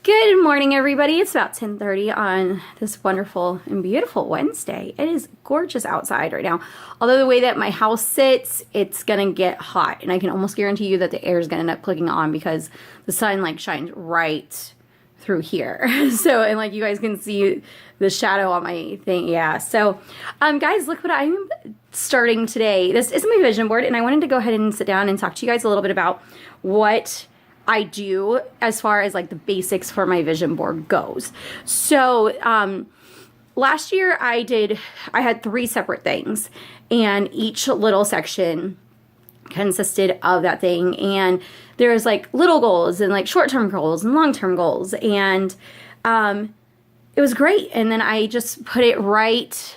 Good morning, everybody. It's about 10:30 on this wonderful and beautiful Wednesday. It is gorgeous outside right now. Although the way that my house sits, it's gonna get hot, and I can almost guarantee you that the air is gonna end up clicking on because the sun like shines right through here. So, and like you guys can see the shadow on my thing. Yeah. So, guys, look what I'm starting today. This is my vision board, and I wanted to go ahead and sit down and talk to you guys a little bit about what I do as far as like the basics for my vision board goes. So last year I had 3 separate things, and each little section consisted of that thing, and there's like little goals and like short-term goals and long-term goals, and it was great. And then I just put it right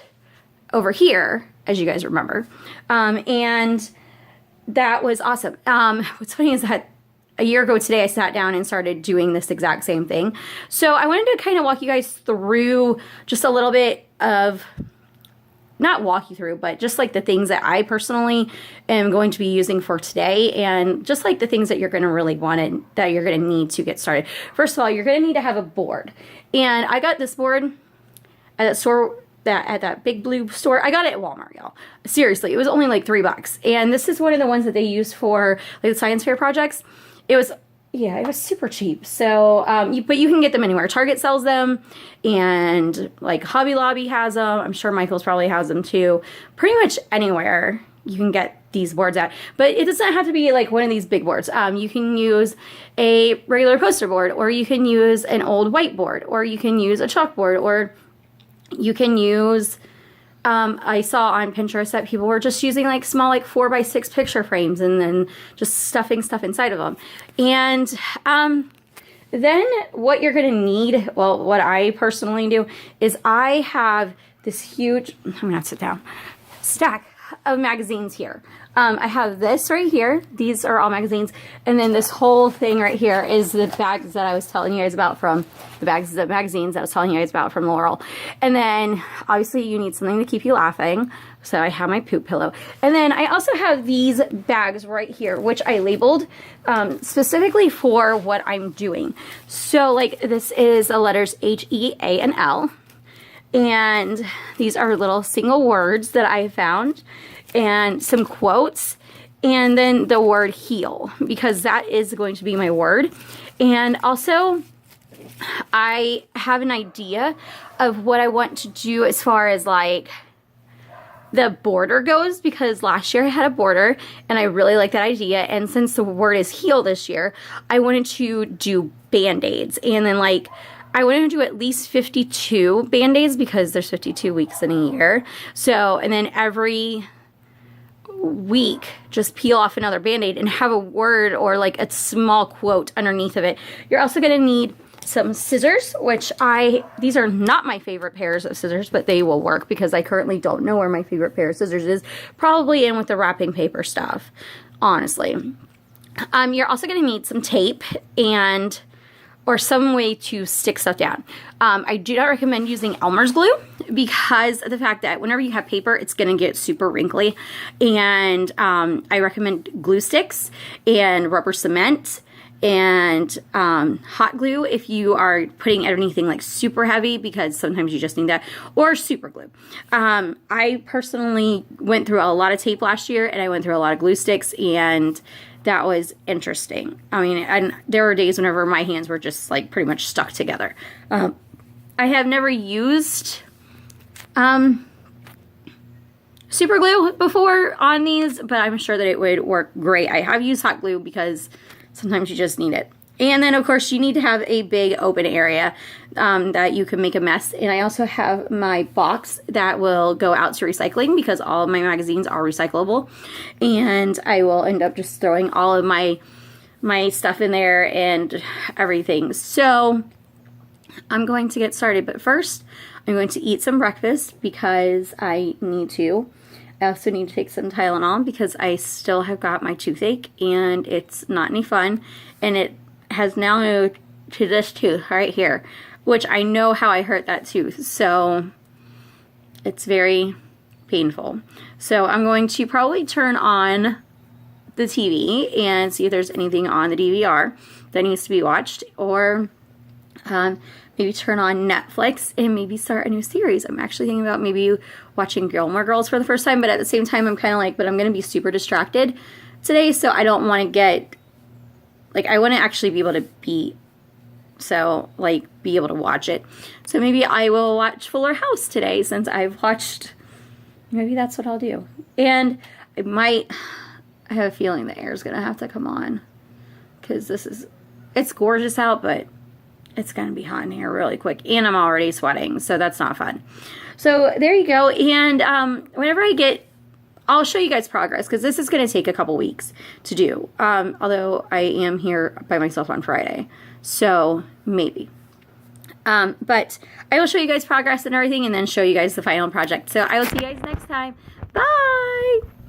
over here, as you guys remember, and that was awesome. What's funny is that a year ago today, I sat down and started doing this exact same thing. So I wanted to kind of walk you guys through just a little bit of, not walk you through, but just like the things that I personally am going to be using for today, and just like the things that you're going to really want and that you're going to need to get started. First of all, you're going to need to have a board. And I got this board at that store, at that big blue store. I got it at Walmart, y'all. Seriously, it was only like $3. And this is one of the ones that they use for like the science fair projects. It was super cheap. So, but you can get them anywhere. Target sells them, and like Hobby Lobby has them. I'm sure Michael's probably has them too. Pretty much anywhere you can get these boards at. But it doesn't have to be like one of these big boards. You can use a regular poster board, or you can use an old whiteboard, or you can use a chalkboard, or you can use, I saw on Pinterest that people were just using like small, like 4x6 picture frames, and then just stuffing stuff inside of them. And then what you're going to need, well, what I personally do is I have this huge, I'm going to have to sit down, stack of magazines here. I have this right here. These are all magazines. And then this whole thing right here is the bags that I was telling you guys about from the bags of magazines that I was telling you guys about from Laurel. And then obviously you need something to keep you laughing. So I have my poop pillow. And then I also have these bags right here, which I labeled specifically for what I'm doing. So like this is the letters H, E, A, and L. And these are little single words that I found, and some quotes, and then the word heal, because that is going to be my word. And also I have an idea of what I want to do as far as like the border goes, because last year I had a border and I really like that idea. And since the word is heal this year, I wanted to do band-aids, and then like I wanted to do at least 52 band-aids because there's 52 weeks in a year. So, and then every week just peel off another band-aid and have a word or like a small quote underneath of it. You're also going to need some scissors, which these are not my favorite pairs of scissors, but they will work because I currently don't know where my favorite pair of scissors is. Probably in with the wrapping paper stuff, honestly. You're also going to need some tape or some way to stick stuff down. I do not recommend using Elmer's glue because of the fact that whenever you have paper, it's going to get super wrinkly. And I recommend glue sticks and rubber cement and hot glue if you are putting anything like super heavy, because sometimes you just need that, or super glue. I personally went through a lot of tape last year, and I went through a lot of glue sticks, and that was interesting. I mean, and there were days whenever my hands were just like pretty much stuck together. I have never used super glue before on these, but I'm sure that it would work great. I have used hot glue because sometimes you just need it. And then, of course, you need to have a big open area that you can make a mess. And I also have my box that will go out to recycling because all of my magazines are recyclable. And I will end up just throwing all of my stuff in there and everything. So I'm going to get started. But first, I'm going to eat some breakfast because I need to. I also need to take some Tylenol because I still have got my toothache and it's not any fun. And it has now moved to this tooth right here, which I know how I hurt that tooth, so it's very painful. So I'm going to probably turn on the TV and see if there's anything on the DVR that needs to be watched, or Maybe turn on Netflix and maybe start a new series. I'm actually thinking about maybe watching Gilmore Girls for the first time, but at the same time, I'm kind of like, but I'm going to be super distracted today, so I don't want to get, like, I want to actually be able to be able to watch it. So maybe I will watch Fuller House today since I've watched, maybe that's what I'll do. And I have a feeling the air is going to have to come on because it's gorgeous out, but it's going to be hot in here really quick. And I'm already sweating, so that's not fun. So there you go. And whenever I'll show you guys progress because this is going to take a couple weeks to do. Although I am here by myself on Friday. So maybe. But I will show you guys progress and everything and then show you guys the final project. So I will see you guys next time. Bye!